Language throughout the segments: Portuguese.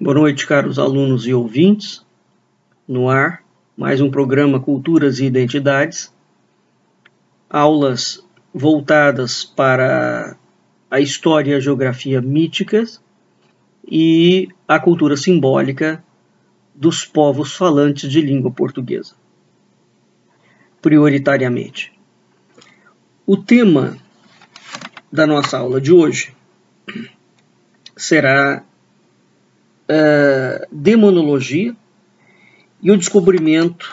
Boa noite, caros alunos e ouvintes. No ar, mais um programa Culturas e Identidades. Aulas voltadas para a história e a geografia míticas e a cultura simbólica dos povos falantes de língua portuguesa, prioritariamente. O tema da nossa aula de hoje será demonologia e o descobrimento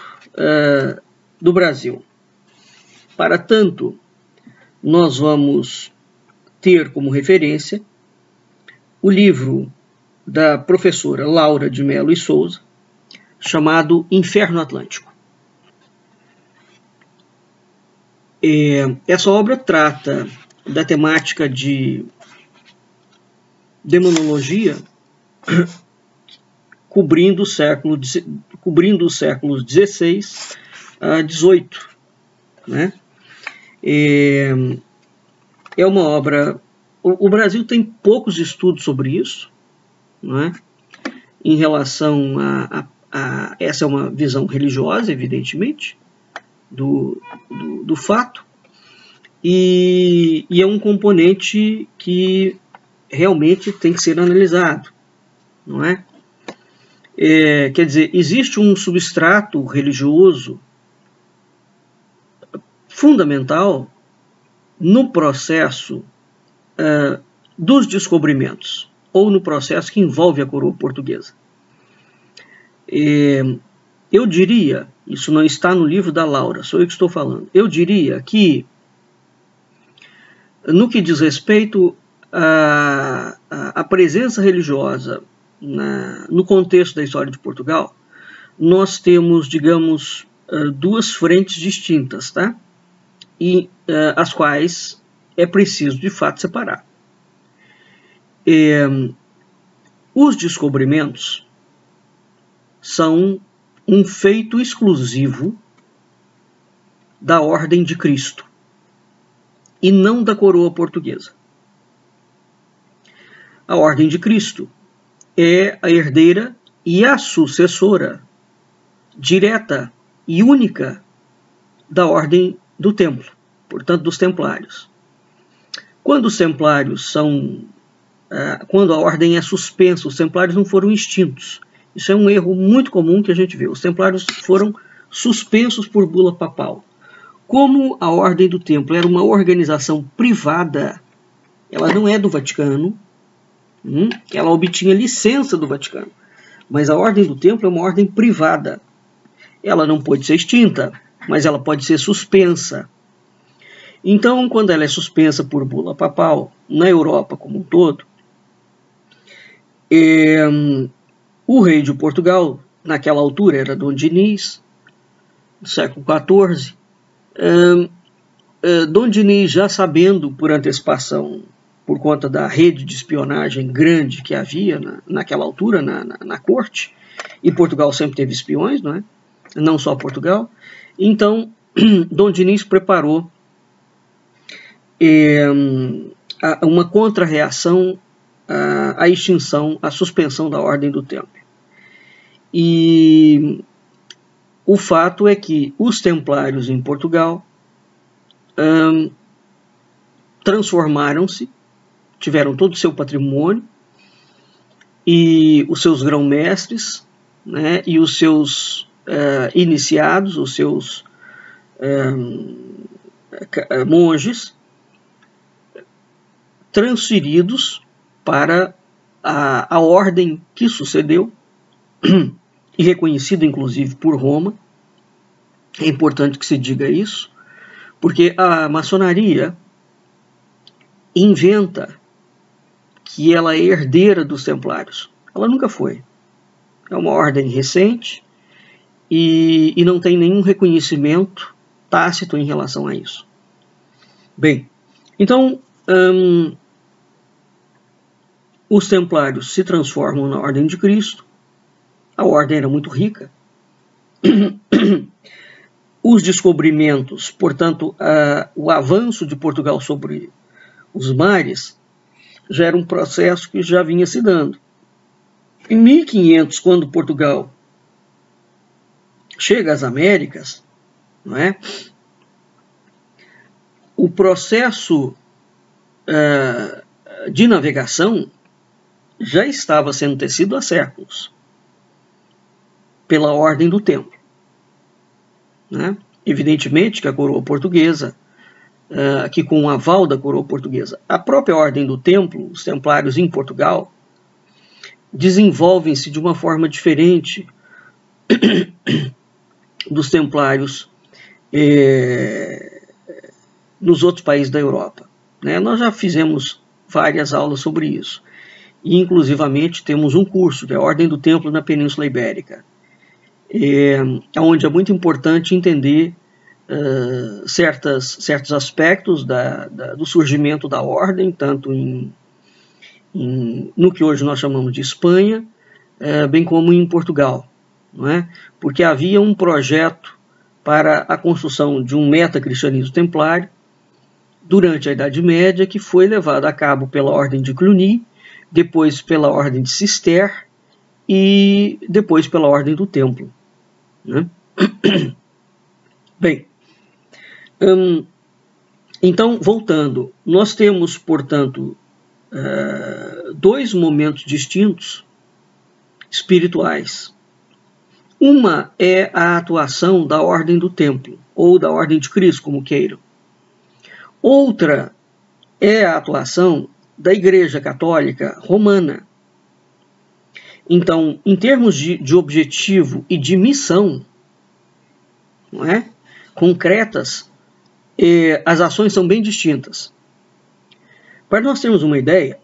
do Brasil. Para tanto, nós vamos ter como referência o livro da professora Laura de Mello e Souza, chamado Inferno Atlântico. Essa obra trata da temática de demonologia cobrindo os séculos XVI a XVIII. Né? É uma obra... O Brasil tem poucos estudos sobre isso, né? Em relação a... Essa é uma visão religiosa, evidentemente, do fato, e é um componente que realmente tem que ser analisado, não é? Quer dizer, existe um substrato religioso fundamental no processo dos descobrimentos, ou no processo que envolve a coroa portuguesa. Eu diria, isso não está no livro da Laura, sou eu que estou falando, eu diria que, no que diz respeito à presença religiosa no contexto da história de Portugal, nós temos, digamos, duas frentes distintas, tá? E as quais é preciso, de fato, separar. Os descobrimentos são um feito exclusivo da Ordem de Cristo e não da coroa portuguesa. A Ordem de Cristo é a herdeira e a sucessora direta e única da Ordem do Templo, portanto dos Templários. Quando os Templários quando a Ordem é suspensa, os Templários não foram extintos. Isso é um erro muito comum que a gente vê. Os Templários foram suspensos por bula papal. Como a Ordem do Templo era uma organização privada, ela não é do Vaticano, ela obtinha licença do Vaticano, mas a Ordem do Templo é uma ordem privada. Ela não pode ser extinta, mas ela pode ser suspensa. Então, quando ela é suspensa por bula papal, na Europa como um todo, o rei de Portugal, naquela altura, era Dom Dinis, do século XIV. Dom Dinis, já sabendo por antecipação, por conta da rede de espionagem grande que havia naquela altura na corte, e Portugal sempre teve espiões, não é? Não só Portugal. Então, Dom Dinis preparou uma contra-reação à extinção, à suspensão da Ordem do Templo. E o fato é que os Templários em Portugal transformaram-se, tiveram todo o seu patrimônio e os seus grão-mestres, né, e os seus iniciados, os seus monges, transferidos para a ordem que sucedeu, e reconhecida inclusive por Roma. É importante que se diga isso, porque a maçonaria inventa que ela é herdeira dos Templários. Ela nunca foi. É uma ordem recente e não tem nenhum reconhecimento tácito em relação a isso. Bem, então, os Templários se transformam na Ordem de Cristo. A ordem era muito rica. Os descobrimentos, portanto, o avanço de Portugal sobre os mares, já era um processo que já vinha se dando. Em 1500, quando Portugal chega às Américas, não é? O processo de navegação já estava sendo tecido há séculos pela Ordem do Templo, né? Evidentemente que a coroa portuguesa, que com o aval da coroa portuguesa, a própria Ordem do Templo, os templários em Portugal, desenvolvem-se de uma forma diferente dos templários nos outros países da Europa, né? Nós já fizemos várias aulas sobre isso. E, inclusivamente, temos um curso, que é a Ordem do Templo na Península Ibérica, onde é muito importante entender certos aspectos do surgimento da Ordem, tanto no que hoje nós chamamos de Espanha, bem como em Portugal, não é? Porque havia um projeto para a construção de um metacristianismo templário durante a Idade Média, que foi levado a cabo pela Ordem de Cluny, depois pela Ordem de Cister e depois pela Ordem do Templo, né? Bem, então, voltando, nós temos, portanto, dois momentos distintos espirituais. Uma é a atuação da Ordem do Templo, ou da Ordem de Cristo, como queiram. Outra é a atuação da Igreja Católica Romana. Então, em termos de objetivo e de missão, não é? Concretas, as ações são bem distintas. Para nós termos uma ideia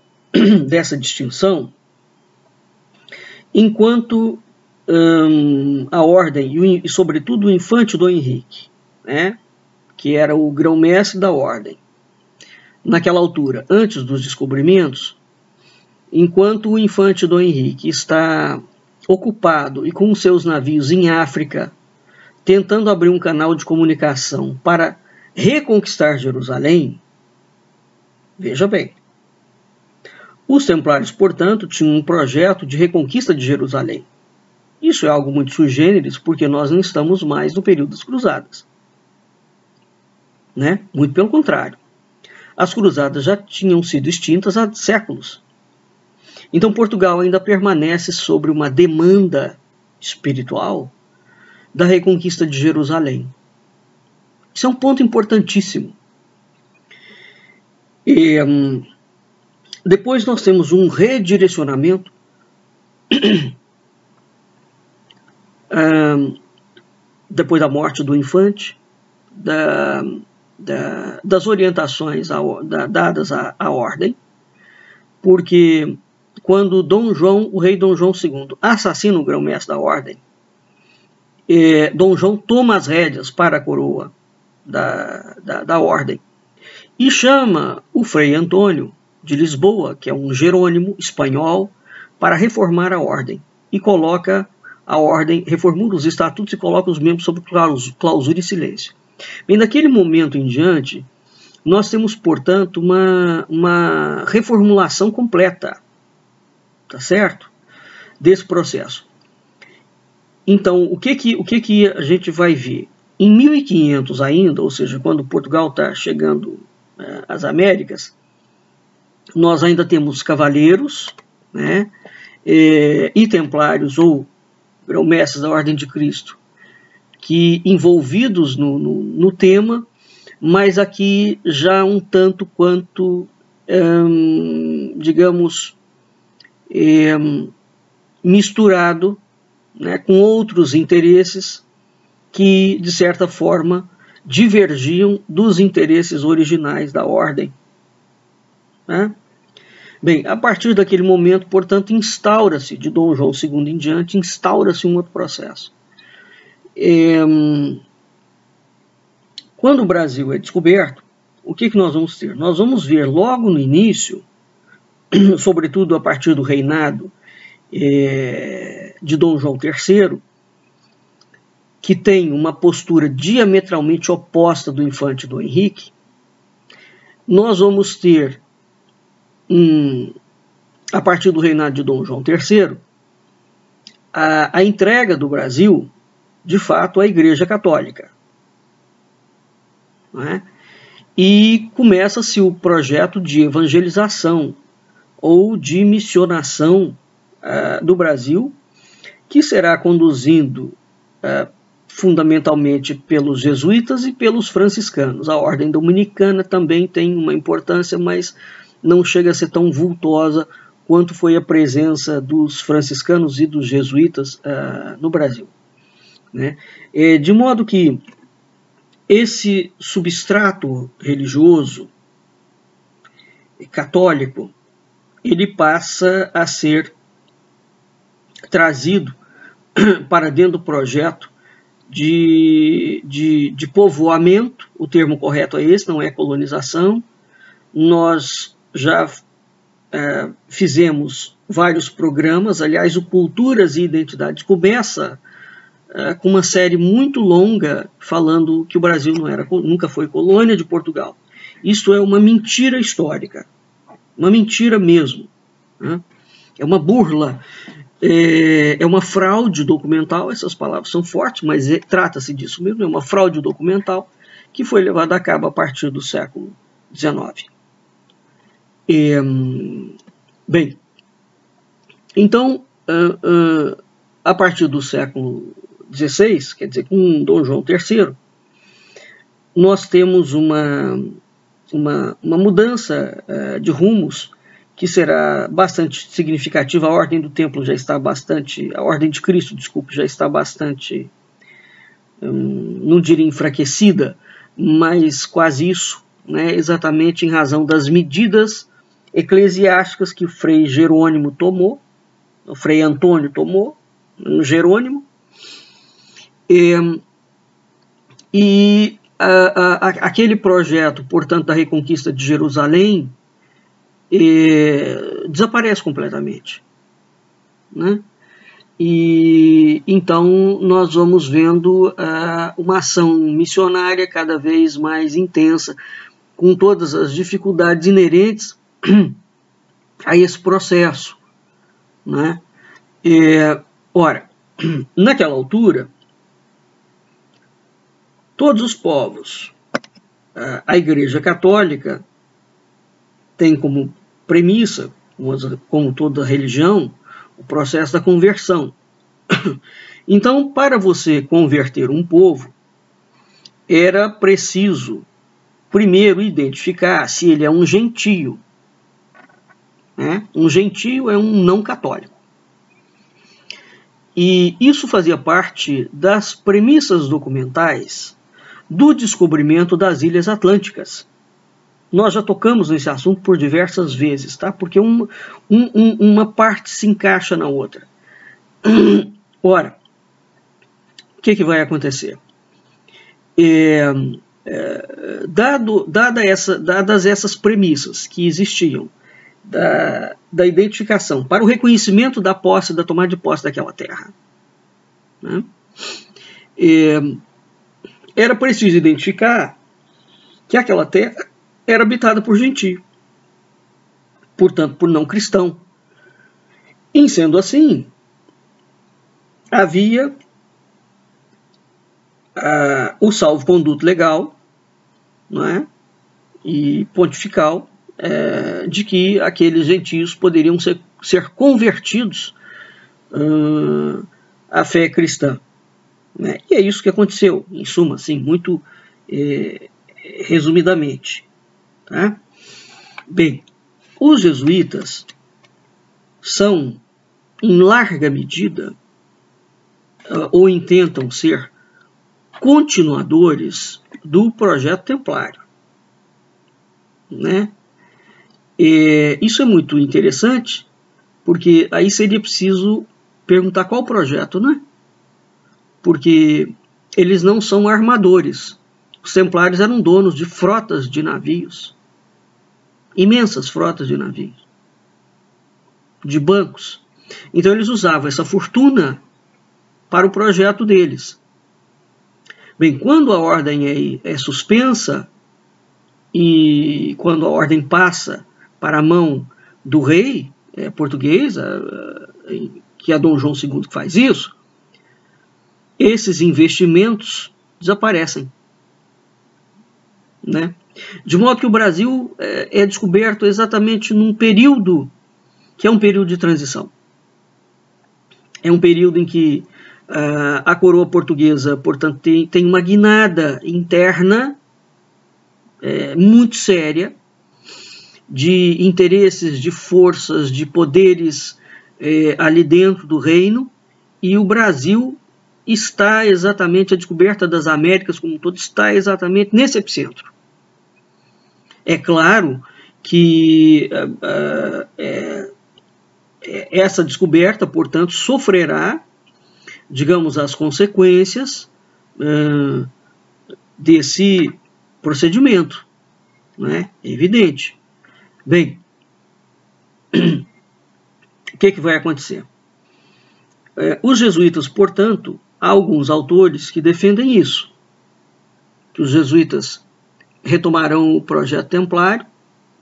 dessa distinção, enquanto a Ordem, e sobretudo o infante Dom Henrique, né, que era o grão-mestre da Ordem, naquela altura, antes dos descobrimentos, enquanto o infante Dom Henrique está ocupado e com seus navios em África, tentando abrir um canal de comunicação para reconquistar Jerusalém, veja bem, os templários, portanto, tinham um projeto de reconquista de Jerusalém. Isso é algo muito sui generis, porque nós não estamos mais no período das cruzadas, né? Muito pelo contrário. As cruzadas já tinham sido extintas há séculos. Então Portugal ainda permanece sobre uma demanda espiritual da reconquista de Jerusalém. Isso é um ponto importantíssimo. E, depois nós temos um redirecionamento depois da morte do infante, das orientações dadas à ordem, porque quando o rei Dom João II assassina o grão-mestre da ordem, Dom João toma as rédeas para a coroa da ordem e chama o Frei Antônio de Lisboa, que é um jerônimo espanhol, para reformar a ordem, e coloca a ordem, reformula os estatutos e coloca os membros sob clausura e silêncio. Bem, daquele momento em diante, nós temos, portanto, uma reformulação completa, tá certo? Desse processo. Então, o que a gente vai ver? Em 1500 ainda, ou seja, quando Portugal está chegando às Américas, nós ainda temos cavaleiros, né, e templários ou grão-mestres da Ordem de Cristo, que envolvidos no tema, mas aqui já um tanto quanto, digamos, misturado, né, com outros interesses que, de certa forma, divergiam dos interesses originais da ordem, né? Bem, a partir daquele momento, portanto, instaura-se, de Dom João II em diante, instaura-se um outro processo. Quando o Brasil é descoberto, o que nós vamos ter? Nós vamos ver logo no início, sobretudo a partir do reinado de Dom João III, que tem uma postura diametralmente oposta do infante Dom Henrique, nós vamos ter, a partir do reinado de Dom João III, a entrega do Brasil, de fato, à Igreja Católica. Não é? E começa-se o projeto de evangelização ou de missionação do Brasil, que será conduzido fundamentalmente pelos jesuítas e pelos franciscanos. A ordem dominicana também tem uma importância, mas não chega a ser tão vultosa quanto foi a presença dos franciscanos e dos jesuítas no Brasil. Né? De modo que esse substrato religioso católico, ele passa a ser trazido para dentro do projeto de povoamento. O termo correto é esse, não é colonização. Nós já fizemos vários programas, aliás, o Culturas e Identidades começa com uma série muito longa falando que o Brasil nunca foi colônia de Portugal. Isso é uma mentira histórica, uma mentira mesmo, né? É uma burla, é uma fraude documental. Essas palavras são fortes, mas trata-se disso mesmo, é uma fraude documental que foi levada a cabo a partir do século XIX. Bem, então, a partir do século XVI, quer dizer, com Dom João III, nós temos uma mudança de rumos que será bastante significativa. A ordem do templo já está bastante, a ordem de Cristo, desculpe, já está bastante, não diria enfraquecida, mas quase isso, né, exatamente em razão das medidas eclesiásticas que o Frei Jerônimo tomou, o Frei Antônio tomou, o Jerônimo, e aquele projeto, portanto, da reconquista de Jerusalém desaparece completamente, né? E então nós vamos vendo uma ação missionária cada vez mais intensa, com todas as dificuldades inerentes a esse processo, né? Ora, naquela altura, todos os povos, a Igreja Católica tem como premissa, como toda religião, o processo da conversão. Então, para você converter um povo, era preciso primeiro identificar se ele é um gentio. Né? Um gentio é um não católico. E isso fazia parte das premissas documentais do descobrimento das Ilhas Atlânticas. Nós já tocamos nesse assunto por diversas vezes, tá? Porque uma parte se encaixa na outra. Ora, o que vai acontecer? Dadas essas premissas que existiam, da identificação para o reconhecimento da posse, da tomada de posse daquela terra, né? Era preciso identificar que aquela terra era habitada por gentio, portanto por não cristão. Em sendo assim, havia o salvo-conduto legal, não é? E pontifical, de que aqueles gentios poderiam ser convertidos à fé cristã. Né? E é isso que aconteceu, em suma, assim, muito resumidamente. Tá? Bem, os jesuítas são, em larga medida, ou intentam ser, continuadores do projeto templário. Né? Isso é muito interessante, porque aí seria preciso perguntar qual projeto, né? Porque eles não são armadores. Os templários eram donos de frotas de navios, imensas frotas de navios, de bancos. Então eles usavam essa fortuna para o projeto deles. Bem, quando a ordem é suspensa e quando a ordem passa para a mão do rei português, que é Dom João II que faz isso, esses investimentos desaparecem, né? De modo que o Brasil é descoberto exatamente num período que é um período de transição. É um período em que a coroa portuguesa, portanto, tem uma guinada interna muito séria de interesses, de forças, de poderes ali dentro do reino, e o Brasil está exatamente, a descoberta das Américas como um todo, está exatamente nesse epicentro. É claro que essa descoberta, portanto, sofrerá, digamos, as consequências desse procedimento, né? É evidente. Bem, o que vai acontecer? Os jesuítas, portanto, há alguns autores que defendem isso, que os jesuítas retomarão o projeto templário,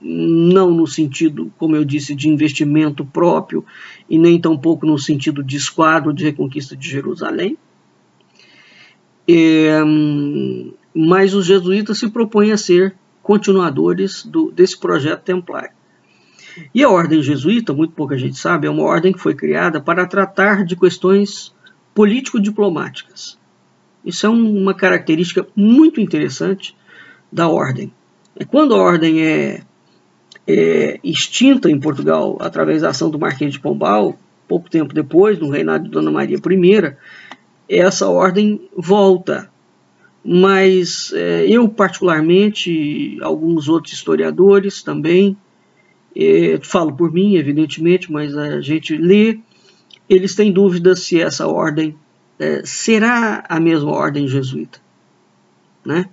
não no sentido, como eu disse, de investimento próprio, e nem tampouco no sentido de esquadro de reconquista de Jerusalém, mas os jesuítas se propõem a ser continuadores desse projeto templário. E a ordem jesuíta, muito pouca gente sabe, é uma ordem que foi criada para tratar de questões político-diplomáticas. Isso é uma característica muito interessante da ordem. Quando a ordem é extinta em Portugal através da ação do Marquês de Pombal, pouco tempo depois, no reinado de Dona Maria I, essa ordem volta. Mas eu particularmente, alguns outros historiadores também, falo por mim, evidentemente, mas a gente lê, eles têm dúvidas se essa ordem será a mesma ordem jesuíta, né?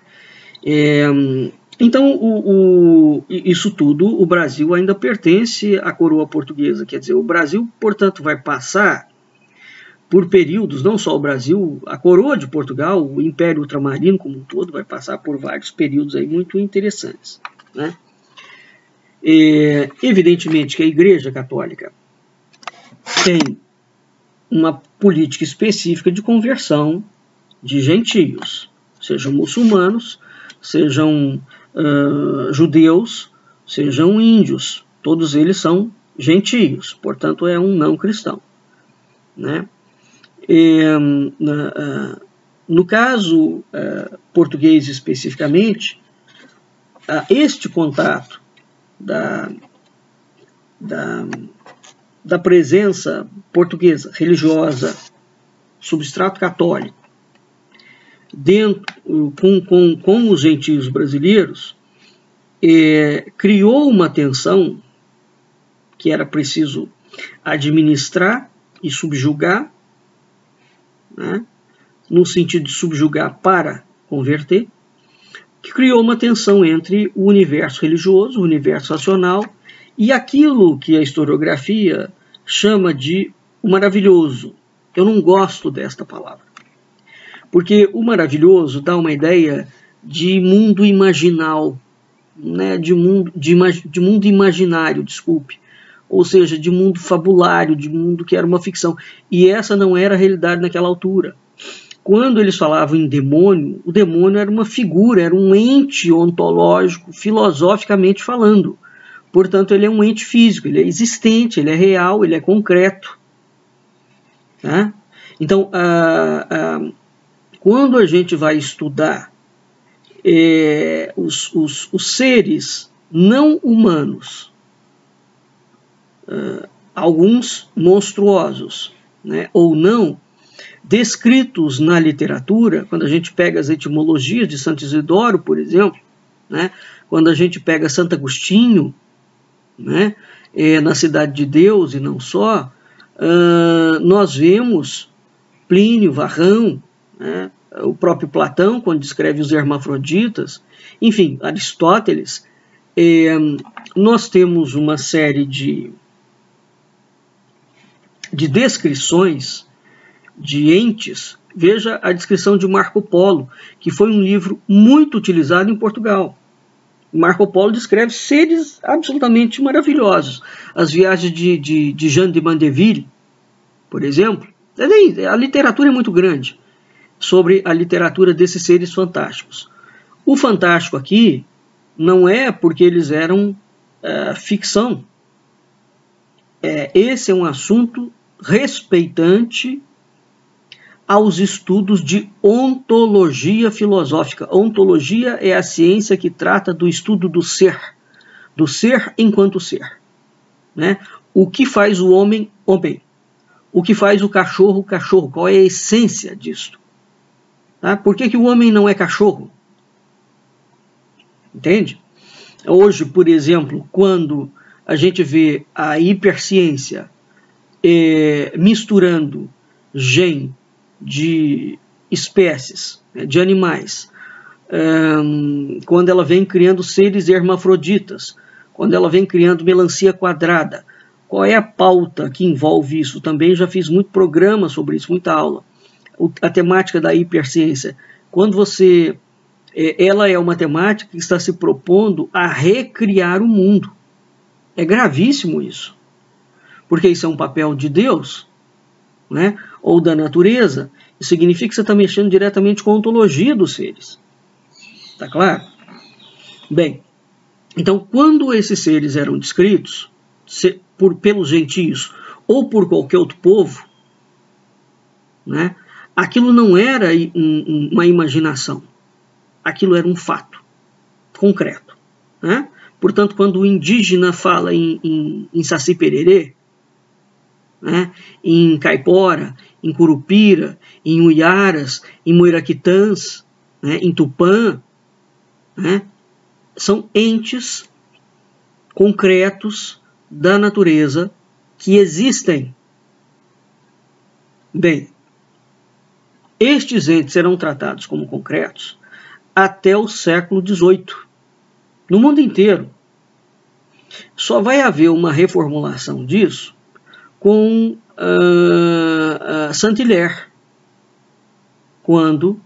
Então, isso tudo, o Brasil ainda pertence à coroa portuguesa, quer dizer, o Brasil, portanto, vai passar por períodos, não só o Brasil, a coroa de Portugal, o Império Ultramarino como um todo, vai passar por vários períodos aí muito interessantes, né? Evidentemente que a Igreja Católica tem uma política específica de conversão de gentios, sejam muçulmanos, sejam judeus, sejam índios, todos eles são gentios, portanto é um não cristão, né? No caso português especificamente, este contato da presença portuguesa religiosa, substrato católico, com os gentios brasileiros, criou uma tensão que era preciso administrar e subjugar, né, no sentido de subjugar para converter, que criou uma tensão entre o universo religioso, o universo racional, e aquilo que a historiografia chama de o maravilhoso. Eu não gosto desta palavra, porque o maravilhoso dá uma ideia de mundo imaginal, né, de mundo imaginário, desculpe, ou seja, de mundo fabulário, de mundo que era uma ficção, e essa não era a realidade naquela altura. Quando eles falavam em demônio, o demônio era uma figura, era um ente ontológico, filosoficamente falando. Portanto, ele é um ente físico, ele é existente, ele é real, ele é concreto. Tá? Então, quando a gente vai estudar os seres não humanos, alguns monstruosos, né, ou não, descritos na literatura, quando a gente pega as etimologias de Santo Isidoro, por exemplo, né, quando a gente pega Santo Agostinho, né, na Cidade de Deus e não só, nós vemos Plínio, Varrão, né, o próprio Platão, quando descreve os hermafroditas, enfim, Aristóteles, nós temos uma série de descrições de entes. Veja a descrição de Marco Polo, que foi um livro muito utilizado em Portugal. Marco Polo descreve seres absolutamente maravilhosos. As viagens de Jean de Mandeville, por exemplo, a literatura é muito grande sobre a literatura desses seres fantásticos. O fantástico aqui não é porque eles eram ficção. Esse é um assunto respeitante aos estudos de ontologia filosófica. Ontologia é a ciência que trata do estudo do ser enquanto ser, né? O que faz o homem, homem. O que faz o cachorro, cachorro. Qual é a essência disso? Tá? Por que o homem não é cachorro? Entende? Hoje, por exemplo, quando a gente vê a hiperciência misturando gene de espécies, de animais, quando ela vem criando seres hermafroditas, quando ela vem criando melancia quadrada, qual é a pauta que envolve isso? Também já fiz muito programa sobre isso, muita aula. A temática da hiperciência. Quando você... ela é uma temática que está se propondo a recriar o mundo. É gravíssimo isso. Porque isso é um papel de Deus, né? Ou da natureza. Isso significa que você está mexendo diretamente com a ontologia dos seres. Tá claro? Bem, então quando esses seres eram descritos pelos gentios ou por qualquer outro povo, né? Aquilo não era uma imaginação. Aquilo era um fato concreto, né? Portanto, quando o indígena fala em Saci Pererê, né? Em Caipora, em Curupira, em Uiaras, em Moiraquitãs, né? Em Tupã, né? São entes concretos da natureza que existem. Bem, estes entes serão tratados como concretos até o século XVIII, no mundo inteiro. Só vai haver uma reformulação disso com Saint-Hilaire, quando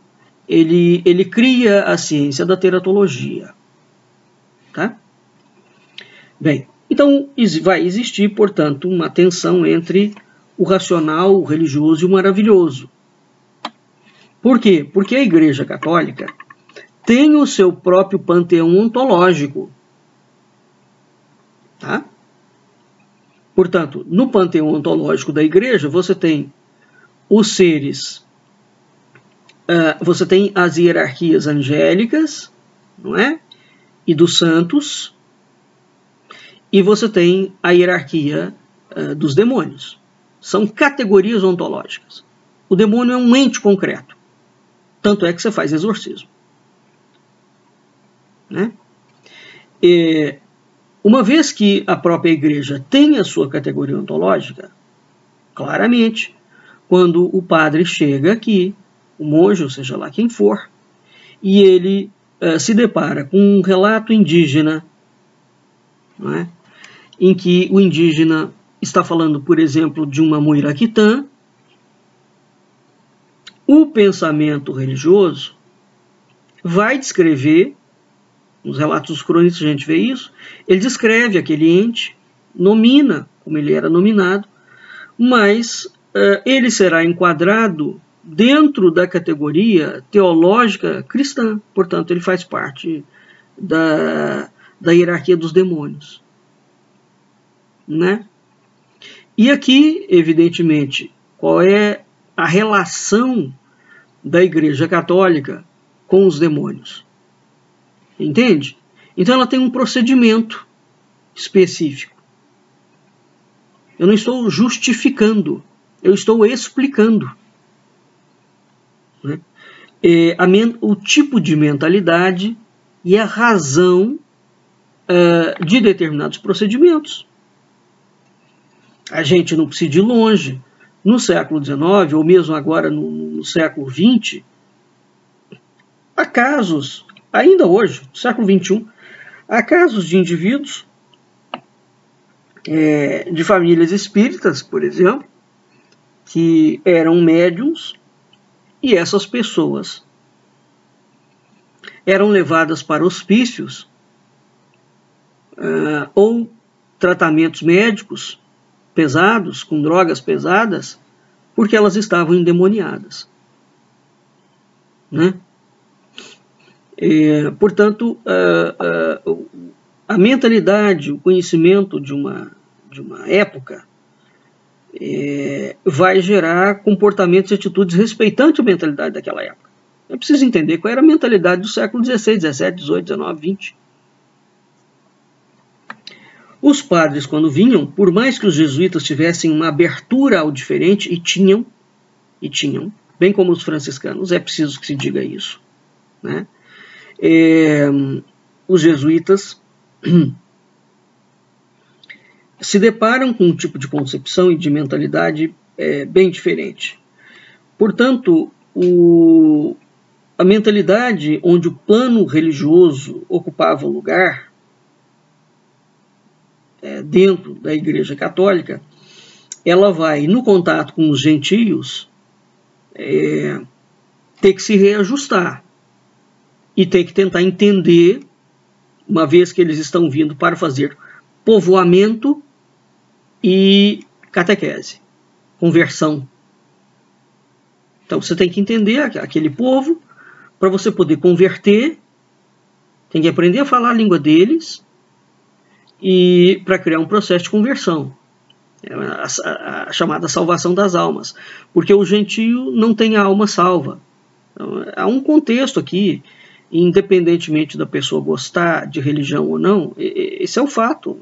ele cria a ciência da teratologia. Tá? Bem, então vai existir, portanto, uma tensão entre o racional, o religioso e o maravilhoso. Por quê? Porque a Igreja Católica tem o seu próprio panteão ontológico. Tá? Portanto, no panteão ontológico da Igreja, você tem os seres, você tem as hierarquias angélicas, não é? E dos santos, e você tem a hierarquia dos demônios. São categorias ontológicas. O demônio é um ente concreto. Tanto é que você faz exorcismo. Né? Uma vez que a própria igreja tem a sua categoria ontológica, claramente, quando o padre chega aqui, o monge, ou seja lá quem for, e ele se depara com um relato indígena, não é? Em que o indígena está falando, por exemplo, de uma Moiraquitã, o pensamento religioso vai descrever, nos relatos dos cronistas a gente vê isso, ele descreve aquele ente, nomina como ele era nominado, mas ele será enquadrado dentro da categoria teológica cristã, portanto ele faz parte da hierarquia dos demônios. Né? E aqui, evidentemente, qual é a relação da Igreja Católica com os demônios? Entende? Então ela tem um procedimento específico. Eu não estou justificando, eu estou explicando. Né? O tipo de mentalidade e a razão de determinados procedimentos. A gente não precisa ir longe. No século XIX, ou mesmo agora no século XX, há casos, ainda hoje, no século XXI, há casos de indivíduos, de famílias espíritas, por exemplo, que eram médiums, e essas pessoas eram levadas para hospícios ou tratamentos médicos pesados, com drogas pesadas, porque elas estavam endemoniadas, né? Portanto, a mentalidade, o conhecimento de uma época vai gerar comportamentos e atitudes respeitantes à mentalidade daquela época. É preciso entender qual era a mentalidade do século XVI, XVII, XVIII, XIX, XX. Os padres, quando vinham, por mais que os jesuítas tivessem uma abertura ao diferente, e tinham, bem como os franciscanos, é preciso que se diga isso, né? Os jesuítas se deparam com um tipo de concepção e de mentalidade bem diferente. Portanto, a mentalidade onde o plano religioso ocupava o lugar dentro da Igreja Católica, ela vai, no contato com os gentios, ter que se reajustar e ter que tentar entender, uma vez que eles estão vindo para fazer povoamento e catequese, conversão. Então você tem que entender aquele povo, para você poder converter, tem que aprender a falar a língua deles, e para criar um processo de conversão, a chamada salvação das almas, porque o gentio não tem a alma salva. Então, há um contexto aqui, independentemente da pessoa gostar de religião ou não, esse é o fato,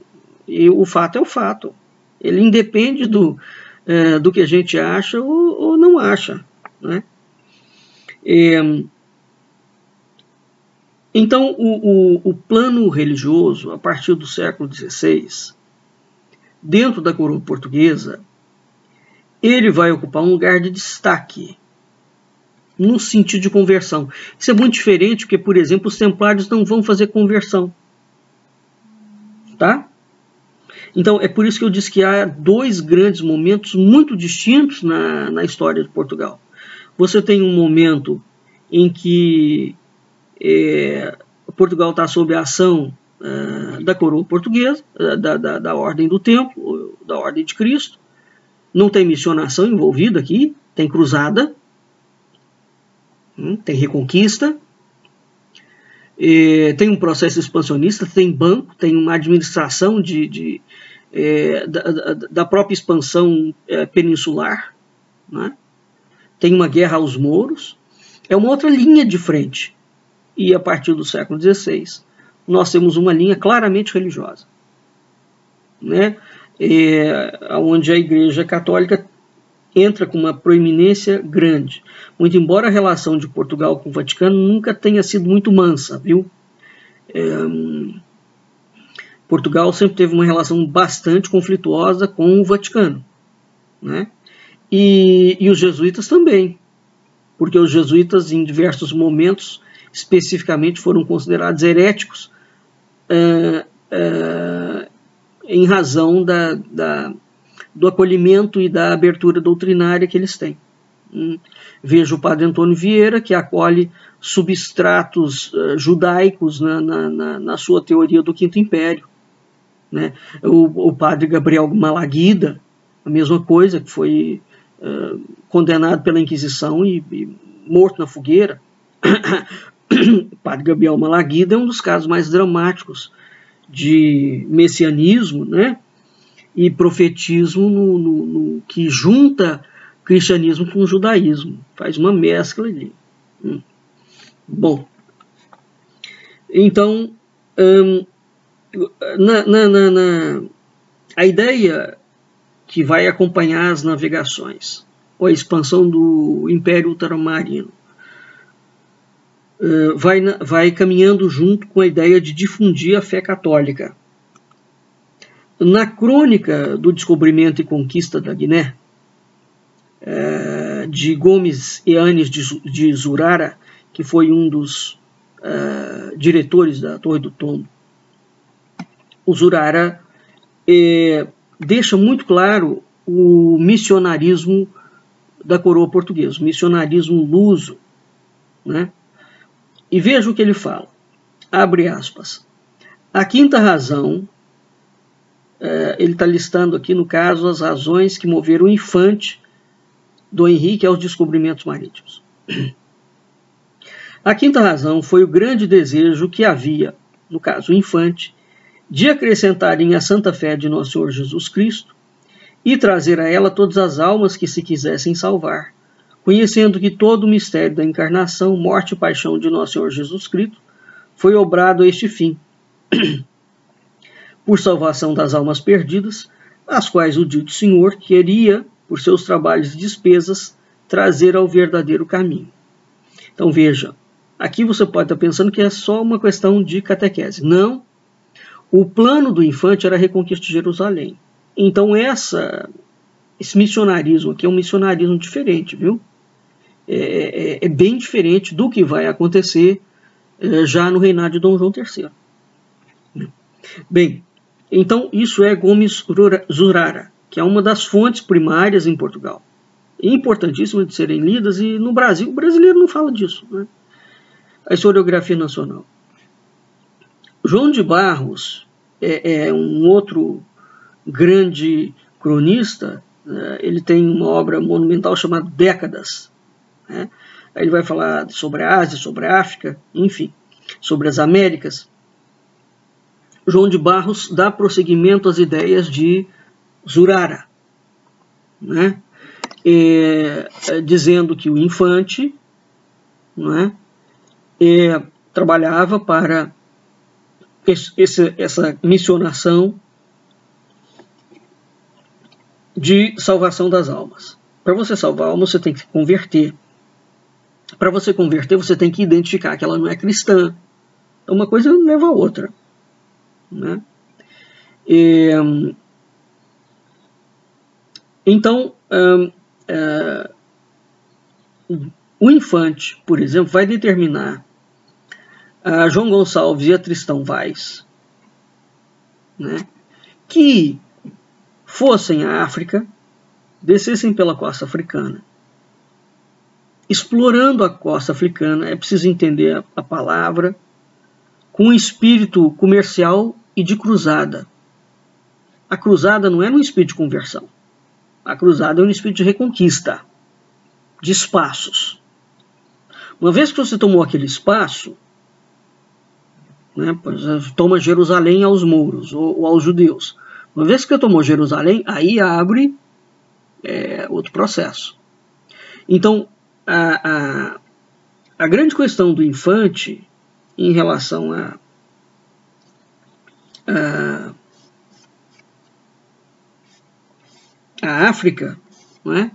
e o fato é o fato. Ele independe do que a gente acha ou não acha, né? Então, o plano religioso, a partir do século XVI, dentro da coroa portuguesa, ele vai ocupar um lugar de destaque no sentido de conversão. Isso é muito diferente porque, por exemplo, os templários não vão fazer conversão, tá? Então, é por isso que eu disse que há dois grandes momentos muito distintos na história de Portugal. Você tem um momento em que Portugal está sob a ação da coroa portuguesa, da Ordem do Templo, da Ordem de Cristo. Não tem missionação envolvida aqui, tem cruzada, tem reconquista, tem um processo expansionista, tem banco, tem uma administração da própria expansão peninsular, né? Tem uma guerra aos mouros, é uma outra linha de frente. E a partir do século XVI, nós temos uma linha claramente religiosa, né? Onde a Igreja Católica entra com uma proeminência grande. Muito embora a relação de Portugal com o Vaticano nunca tenha sido muito mansa, viu? Portugal sempre teve uma relação bastante conflituosa com o Vaticano, né? E os jesuítas também, porque os jesuítas em diversos momentos especificamente foram considerados heréticos em razão do acolhimento e da abertura doutrinária que eles têm. Veja o padre Antônio Vieira, que acolhe substratos judaicos na sua teoria do Quinto Império, né? O padre Gabriel Malaguida, a mesma coisa, que foi condenado pela Inquisição e morto na fogueira. O padre Gabriel Malaguida é um dos casos mais dramáticos de messianismo, né? E profetismo que junta cristianismo com judaísmo, faz uma mescla ali. Bom, então a ideia que vai acompanhar as navegações, ou a expansão do Império Ultramarino, vai caminhando junto com a ideia de difundir a fé católica. Na crônica do descobrimento e conquista da Guiné, de Gomes Eanes de Zurara, que foi um dos diretores da Torre do Tombo, o Zurara deixa muito claro o missionarismo da coroa portuguesa, o missionarismo luso, né? E veja o que ele fala, abre aspas, a quinta razão, ele está listando aqui no caso as razões que moveram o infante do Henrique aos descobrimentos marítimos. A quinta razão foi o grande desejo que havia, no caso o infante, de acrescentarem a santa fé de nosso Senhor Jesus Cristo e trazer a ela todas as almas que se quisessem salvar, conhecendo que todo o mistério da encarnação, morte e paixão de nosso Senhor Jesus Cristo foi obrado a este fim, por salvação das almas perdidas, as quais o dito Senhor queria, por seus trabalhos e despesas, trazer ao verdadeiro caminho. Então veja, aqui você pode estar pensando que é só uma questão de catequese. Não, o plano do infante era a reconquista de Jerusalém. Então esse missionarismo aqui é um missionarismo diferente, viu? É bem diferente do que vai acontecer já no reinado de Dom João III. Bem, então isso é Gomes Zurara, que é uma das fontes primárias em Portugal. É importantíssima de serem lidas, e no Brasil, o brasileiro não fala disso, né? A historiografia nacional. João de Barros é um outro grande cronista. Ele tem uma obra monumental chamada Décadas, né? Aí ele vai falar sobre a Ásia, sobre a África, enfim, sobre as Américas. João de Barros dá prosseguimento às ideias de Zurara, né? Dizendo que o infante, né, trabalhava para essa missionação de salvação das almas. Para você salvar a alma, você tem que converter. Para você converter, você tem que identificar que ela não é cristã. Uma coisa leva a outra, né? Então, o infante, por exemplo, vai determinar a João Gonçalves e a Tristão Vaz, né, que fossem à África, descessem pela costa africana. Explorando a costa africana, é preciso entender a palavra, com um espírito comercial e de cruzada. A cruzada não é um espírito de conversão. A cruzada é um espírito de reconquista, de espaços. Uma vez que você tomou aquele espaço, né, toma Jerusalém aos mouros ou aos judeus. Uma vez que tomou Jerusalém, aí abre outro processo. Então, a grande questão do infante em relação a África, não é?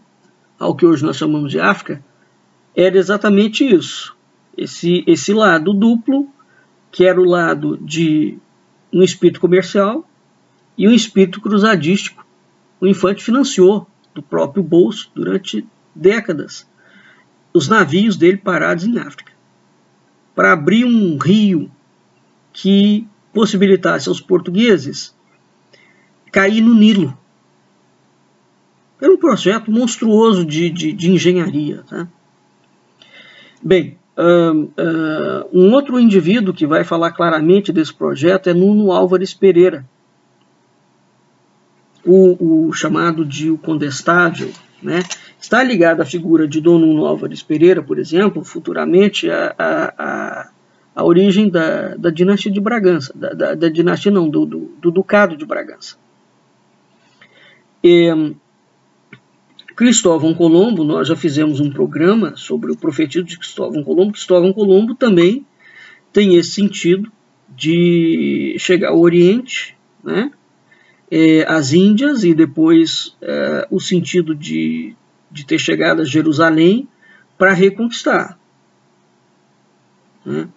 Ao que hoje nós chamamos de África, era exatamente isso. Esse lado duplo, que era o lado de um espírito comercial e um espírito cruzadístico. O infante financiou do próprio bolso, durante décadas, os navios dele parados em África, para abrir um rio que possibilitasse aos portugueses cair no Nilo. Era um projeto monstruoso de engenharia, tá? Bem, um outro indivíduo que vai falar claramente desse projeto é Nuno Álvares Pereira, o chamado de o Condestável, né? Está ligado à figura de Dom Nuno Álvares Pereira, por exemplo, futuramente a origem da dinastia de Bragança, da dinastia não, do Ducado de Bragança. Cristóvão Colombo, nós já fizemos um programa sobre o profetismo de Cristóvão Colombo. Cristóvão Colombo também tem esse sentido de chegar ao Oriente, né, às Índias, e depois o sentido de ter chegado a Jerusalém para reconquistar, né?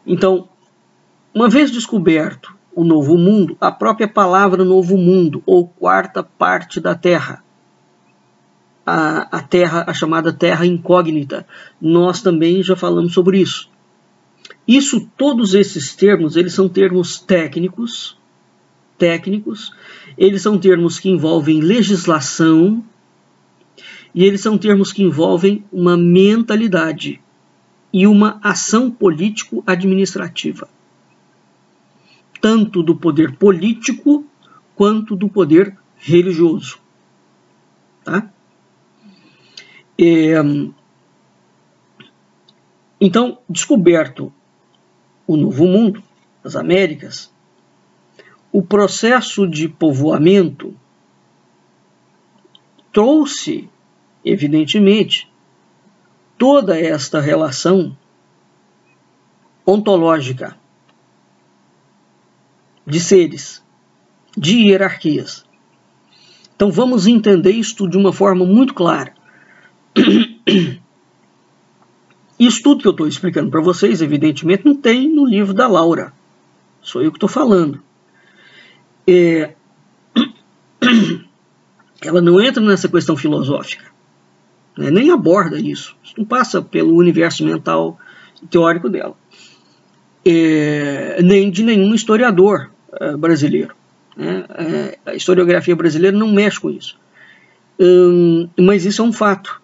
Então, uma vez descoberto o Novo Mundo, a própria palavra Novo Mundo, ou quarta parte da Terra, a terra, a chamada terra incógnita, nós também já falamos sobre isso. Todos esses termos, eles são termos técnicos, eles são termos que envolvem legislação, e eles são termos que envolvem uma mentalidade e uma ação político-administrativa, tanto do poder político quanto do poder religioso, tá? Então, descoberto o Novo Mundo, as Américas, o processo de povoamento trouxe, evidentemente, toda esta relação ontológica de seres, de hierarquias. Então vamos entender isto de uma forma muito clara. Isso tudo que eu estou explicando para vocês, evidentemente, não tem no livro da Laura. Sou eu que estou falando. Ela não entra nessa questão filosófica, né? Nem aborda isso. Isso não passa pelo universo mental teórico dela. Nem de nenhum historiador brasileiro. Né? A historiografia brasileira não mexe com isso. Mas isso é um fato.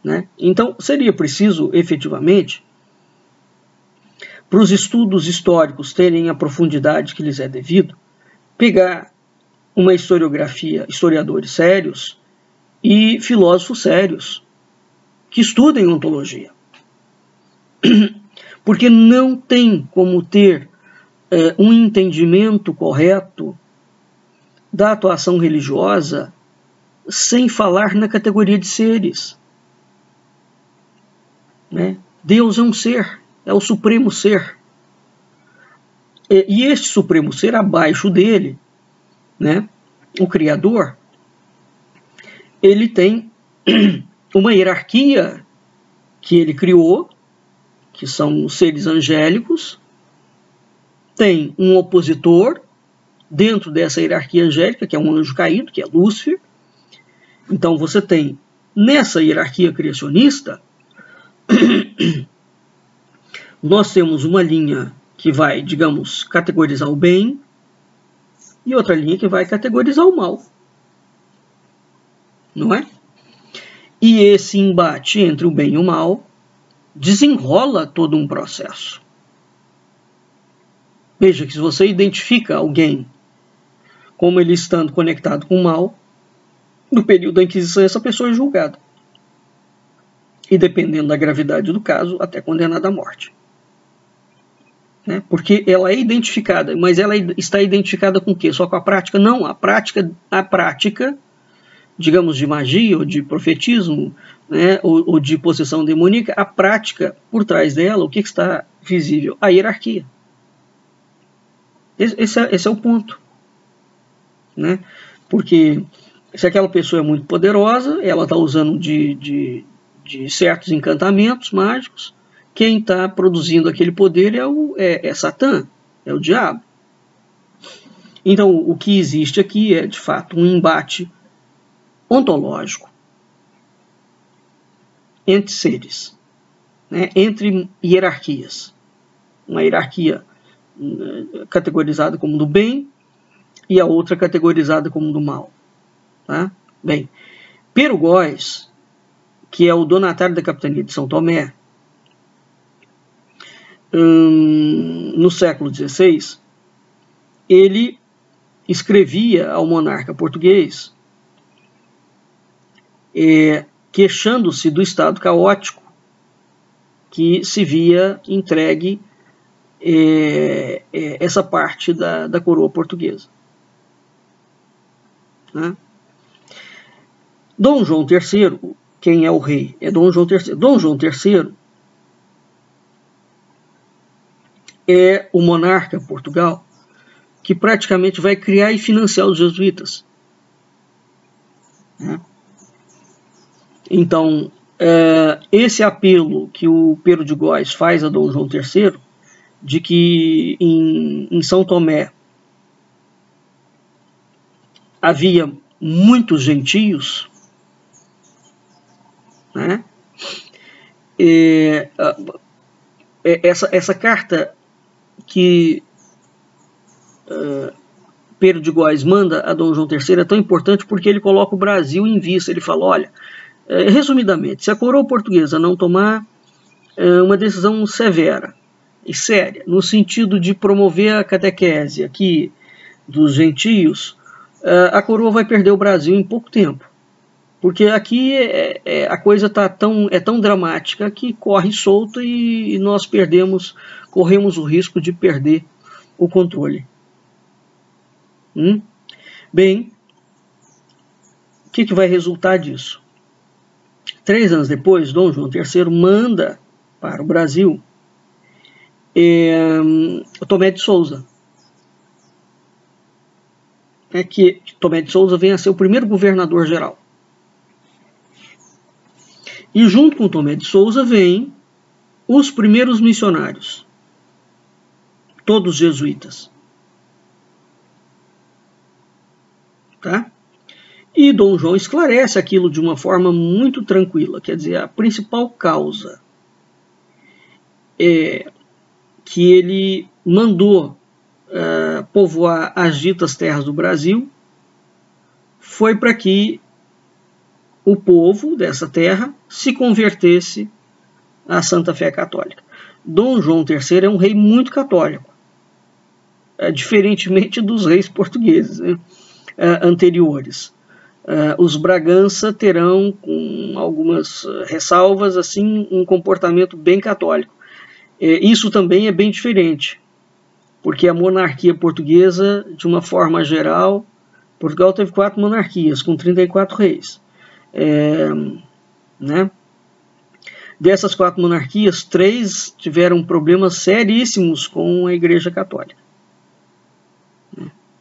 Né? Então, seria preciso, efetivamente, para os estudos históricos terem a profundidade que lhes é devido, pegar uma historiografia, historiadores sérios e filósofos sérios que estudem ontologia. Porque não tem como ter um entendimento correto da atuação religiosa sem falar na categoria de seres. Né? Deus é um ser, é o supremo ser. E este supremo ser, abaixo dele, né, o Criador, ele tem uma hierarquia que ele criou, que são os seres angélicos, tem um opositor dentro dessa hierarquia angélica, que é um anjo caído, que é Lúcifer. Então você tem, nessa hierarquia criacionista, nós temos uma linha que vai, digamos, categorizar o bem e outra linha que vai categorizar o mal. Não é? E esse embate entre o bem e o mal desenrola todo um processo. Veja que se você identifica alguém como ele estando conectado com o mal, no período da Inquisição essa pessoa é julgada. E dependendo da gravidade do caso, até condenada à morte. Né? Porque ela é identificada, mas ela está identificada com o quê? Só com a prática? Não, a prática, digamos, de magia, ou de profetismo, né? ou de possessão demoníaca, a prática por trás dela, o que está visível? A hierarquia. Esse é o ponto. Né? Porque se aquela pessoa é muito poderosa, ela está usando de certos encantamentos mágicos, quem está produzindo aquele poder é Satã, é o diabo. Então, o que existe aqui é, de fato, um embate ontológico entre seres, né, entre hierarquias. Uma hierarquia categorizada como do bem e a outra categorizada como do mal. Tá? Bem, Pero Góes, que é o donatário da capitania de São Tomé, no século XVI, ele escrevia ao monarca português queixando-se do estado caótico que se via entregue essa parte da coroa portuguesa. Né? Dom João III, quem é o rei? É Dom João III. Dom João III é o monarca de Portugal que praticamente vai criar e financiar os jesuítas. Né? Então, esse apelo que o Pero de Góes faz a Dom João III, de que em São Tomé havia muitos gentios, né? Essa carta que Pero de Góes manda a Dom João III é tão importante porque ele coloca o Brasil em vista. Ele fala, olha, resumidamente, se a coroa portuguesa não tomar uma decisão severa e séria, no sentido de promover a catequese aqui dos gentios, a coroa vai perder o Brasil em pouco tempo. Porque aqui a coisa é tão dramática que corre solta e nós corremos o risco de perder o controle. Bem, o que vai resultar disso? 3 anos depois, Dom João III manda para o Brasil Tomé de Souza. Que Tomé de Souza vem a ser o primeiro governador-geral. E junto com Tomé de Souza vêm os primeiros missionários, todos jesuítas. Tá? E Dom João esclarece aquilo de uma forma muito tranquila, quer dizer, a principal causa que ele mandou povoar as ditas terras do Brasil foi para que o povo dessa terra se convertesse à Santa Fé Católica. Dom João III é um rei muito católico, diferentemente dos reis portugueses, né, anteriores. Os Bragança terão, com algumas ressalvas, assim, um comportamento bem católico. Isso também é bem diferente, porque a monarquia portuguesa, de uma forma geral, Portugal teve 4 monarquias, com 34 reis. Né? Dessas 4 monarquias, 3 tiveram problemas seríssimos com a Igreja Católica.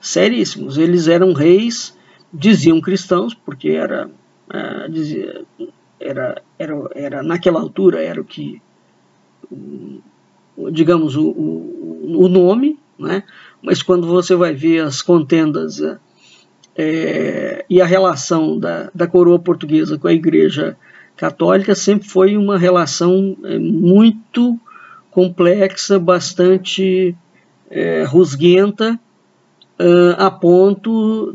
Seríssimos. Eles eram reis, diziam cristãos, porque naquela altura era o que, digamos, o nome, né? Mas quando você vai ver as contendas e a relação da coroa portuguesa com a Igreja Católica, sempre foi uma relação muito complexa, bastante rusguenta, a ponto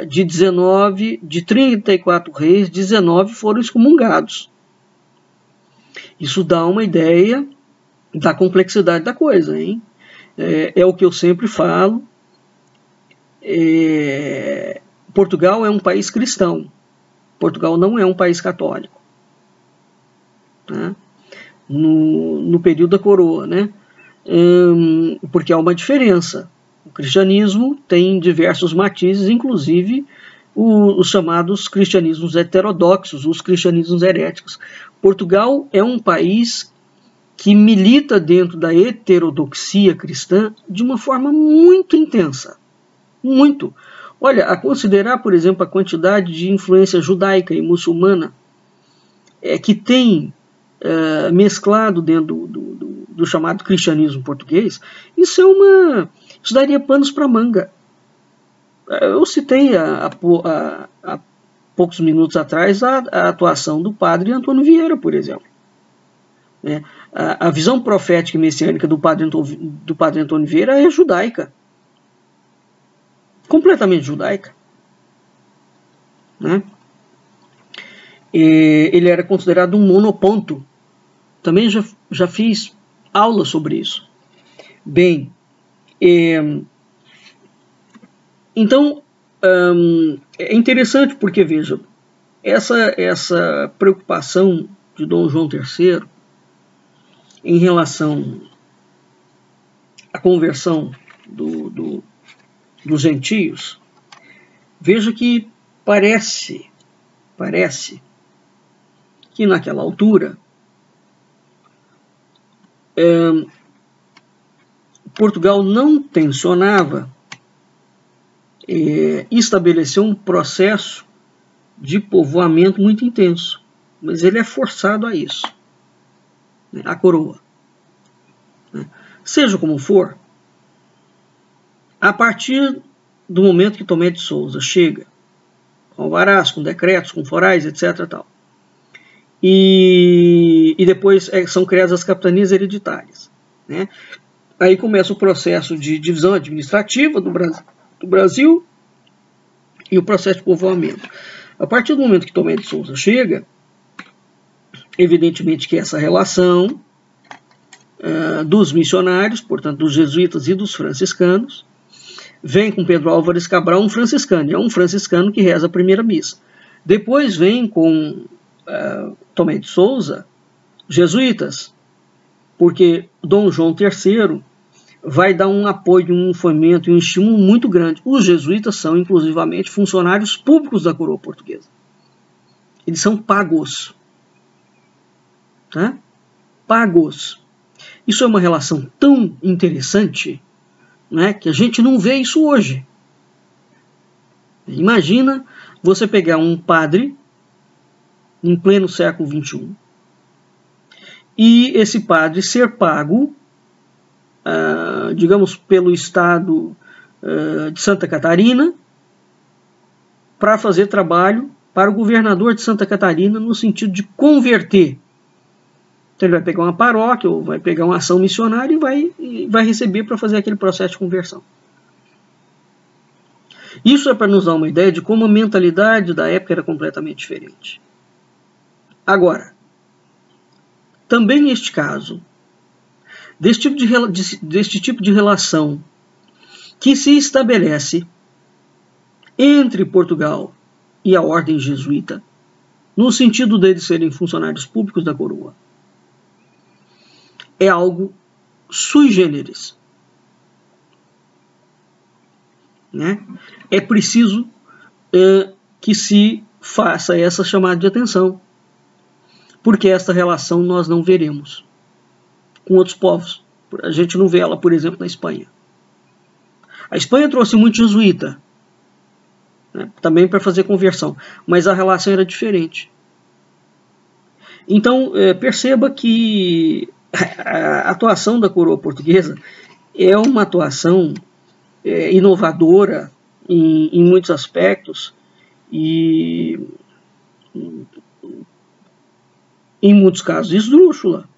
de 34 reis, 19 foram excomungados. Isso dá uma ideia da complexidade da coisa, hein? É o que eu sempre falo. Portugal é um país cristão. Portugal não é um país católico. Tá? No período da coroa, né? Porque há uma diferença. O cristianismo tem diversos matizes, inclusive os chamados cristianismos heterodoxos, os cristianismos heréticos. Portugal é um país que milita dentro da heterodoxia cristã de uma forma muito intensa. Muito. Olha, a considerar, por exemplo, a quantidade de influência judaica e muçulmana que tem mesclado dentro do chamado cristianismo português, isso daria panos para manga. Eu citei há poucos minutos atrás a atuação do padre Antônio Vieira, por exemplo. A visão profética e messiânica do padre Antônio Vieira é judaica. Completamente judaica. Né? Ele era considerado um monoponto. Também já fiz aula sobre isso. Bem, então é interessante porque, veja, essa preocupação de Dom João III em relação à conversão dos gentios, veja que parece que naquela altura Portugal não tensionava estabelecer um processo de povoamento muito intenso, mas ele é forçado a isso, né, a coroa. Né? Seja como for, a partir do momento que Tomé de Souza chega com alvarás, com decretos, com forais, etc. Tal, e depois são criadas as capitanias hereditárias. Né? Aí começa o processo de divisão administrativa do Brasil e o processo de povoamento. A partir do momento que Tomé de Souza chega, evidentemente que essa relação dos missionários, portanto dos jesuítas e dos franciscanos, vem com Pedro Álvares Cabral um franciscano, é um franciscano que reza a primeira missa. Depois vem com Tomé de Souza, jesuítas, porque Dom João III vai dar um apoio, um fomento e um estímulo muito grande. Os jesuítas são, inclusivamente, funcionários públicos da coroa portuguesa. Eles são pagos. Tá? Pagos. Isso é uma relação tão interessante, né, que a gente não vê isso hoje. Imagina você pegar um padre em pleno século XXI e esse padre ser pago, digamos, pelo estado de Santa Catarina para fazer trabalho para o governador de Santa Catarina no sentido de converter. Então ele vai pegar uma paróquia ou vai pegar uma ação missionária e vai receber para fazer aquele processo de conversão. Isso é para nos dar uma ideia de como a mentalidade da época era completamente diferente. Agora, também neste caso, deste tipo de relação que se estabelece entre Portugal e a ordem jesuíta, no sentido deles serem funcionários públicos da coroa, é algo sui generis. Né? É preciso que se faça essa chamada de atenção, porque esta relação nós não veremos com outros povos. A gente não vê ela, por exemplo, na Espanha. A Espanha trouxe muito jesuíta, né, também para fazer conversão, mas a relação era diferente. Então, perceba que a atuação da coroa portuguesa é uma atuação inovadora em muitos aspectos e, em muitos casos, esdrúxula,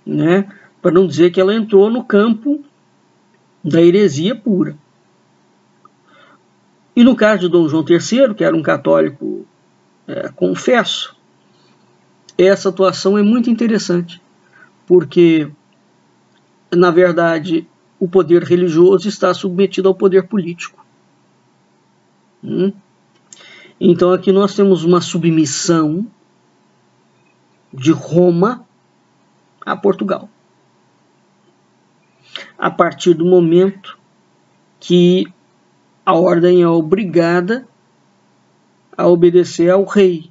né? Para não dizer que ela entrou no campo da heresia pura. E no caso de Dom João III, que era um católico confesso, essa atuação é muito interessante, porque, na verdade, o poder religioso está submetido ao poder político. Então aqui nós temos uma submissão de Roma a Portugal. A partir do momento que a ordem é obrigada a obedecer ao rei.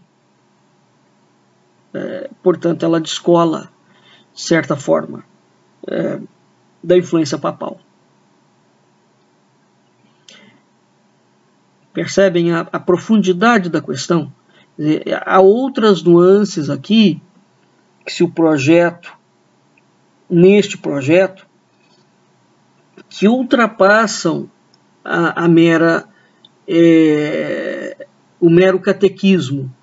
Portanto, ela descola, de certa forma, da influência papal. Percebem a profundidade da questão? Há outras nuances aqui, que se o neste projeto, que ultrapassam o mero catequismo.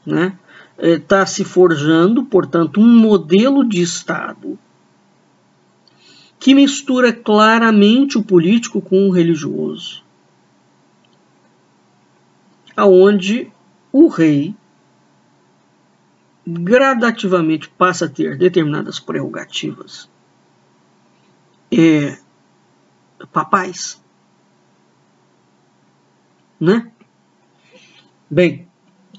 Né? Está se forjando, portanto, um modelo de Estado que mistura claramente o político com o religioso, aonde o rei gradativamente passa a ter determinadas prerrogativas papais, né? Bem,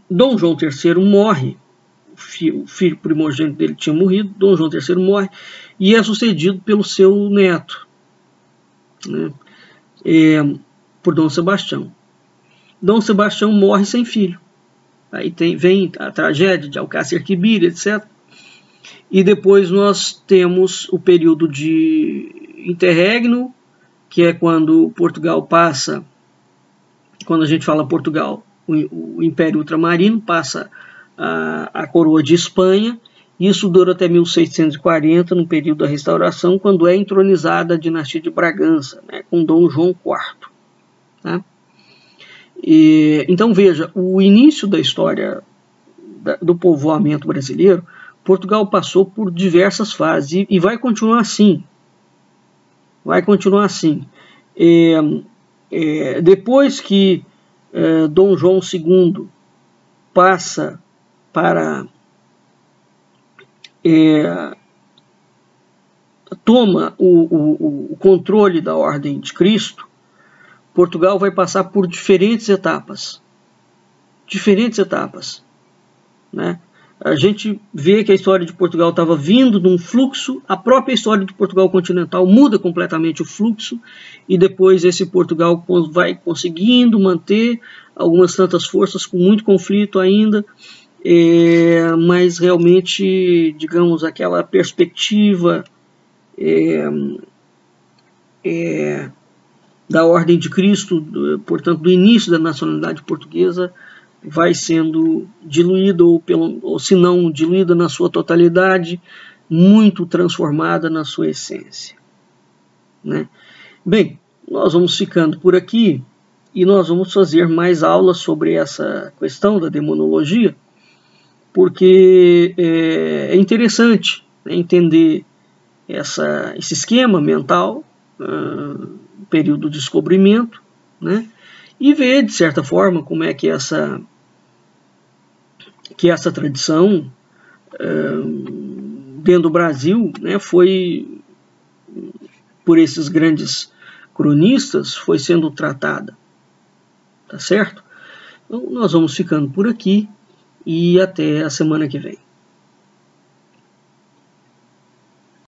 Dom João III morre, o filho primogênito dele tinha morrido, Dom João III morre e é sucedido pelo seu neto, né? Por Dom Sebastião. Dom Sebastião morre sem filho. Aí vem a tragédia de Alcácer Quibir, etc. E depois nós temos o período de interregno, que é quando Portugal passa, quando a gente fala Portugal, o Império Ultramarino passa a coroa de Espanha. Isso dura até 1640, no período da Restauração, quando é entronizada a dinastia de Bragança, né, com Dom João IV. Tá? Então veja, o início da história do povoamento brasileiro, Portugal passou por diversas fases e vai continuar assim. Vai continuar assim. Depois que Dom João II passa para toma o controle da Ordem de Cristo, Portugal vai passar por diferentes etapas. Diferentes etapas, né? A gente vê que a história de Portugal estava vindo de um fluxo, a própria história de Portugal continental muda completamente o fluxo, e depois esse Portugal vai conseguindo manter algumas tantas forças com muito conflito ainda, mas realmente, digamos, aquela perspectiva da ordem de Cristo, portanto, do início da nacionalidade portuguesa, vai sendo diluída, ou se não diluída na sua totalidade, muito transformada na sua essência, né? Bem, nós vamos ficando por aqui e nós vamos fazer mais aulas sobre essa questão da demonologia, porque é interessante, né, entender esse esquema mental, período do descobrimento, né, e ver, de certa forma, como é que essa tradição dentro do Brasil, né, foi, por esses grandes cronistas, foi sendo tratada. Tá certo? Então, nós vamos ficando por aqui e até a semana que vem.